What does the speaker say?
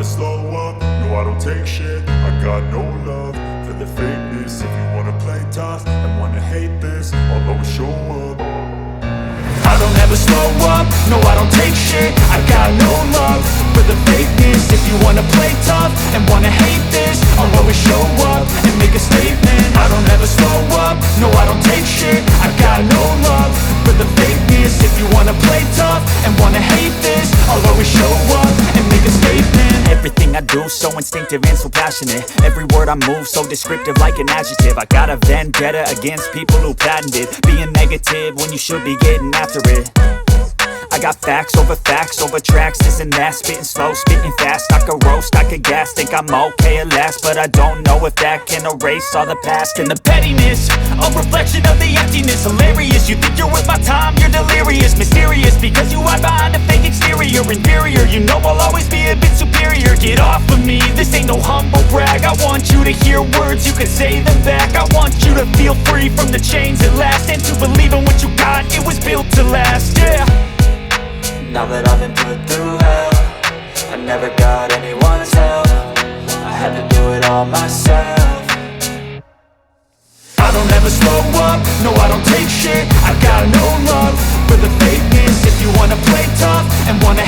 slow up, no I don't take shit. I got no love for the fakeness. If you wanna play tough and wanna hate this, I'll always show up. I don't ever slow up, no I don't take shit. I got no love for the fakeness. If you wanna play tough and wanna hate this, I'll always show up and make a statement. I don't ever slow up, no I don't take shit. I got no love for the fakeness. If you wanna play tough and wanna hate this, I'll always show up and make a statement. Everything I do so instinctive and so passionate. Every word I move so descriptive like an adjective. I got a vendetta against people who patented being negative when you should be getting after it. I got facts over tracks, this and that. Spitting slow, spitting fast, I could roast, I could gas. Think I'm okay at last, but I don't know if that can erase all the past. And the pettiness, a reflection of the emptiness. Hilarious, you think you're worth my time, you're delirious. Mysterious, because you hide behind a fake exterior. Inferior, you know I'll always be a bit superior. Get off of me, this ain't no humble brag. I want you to hear words, you can say them back. I want you to feel free from the chains at last, and to believe in what you got, it was built to last, yeah. Now that I've been put through hell, I never got anyone's help. I had to do it all myself. I don't ever slow up, no I don't take shit. I got no love for the fakeness. If you wanna play tough and wanna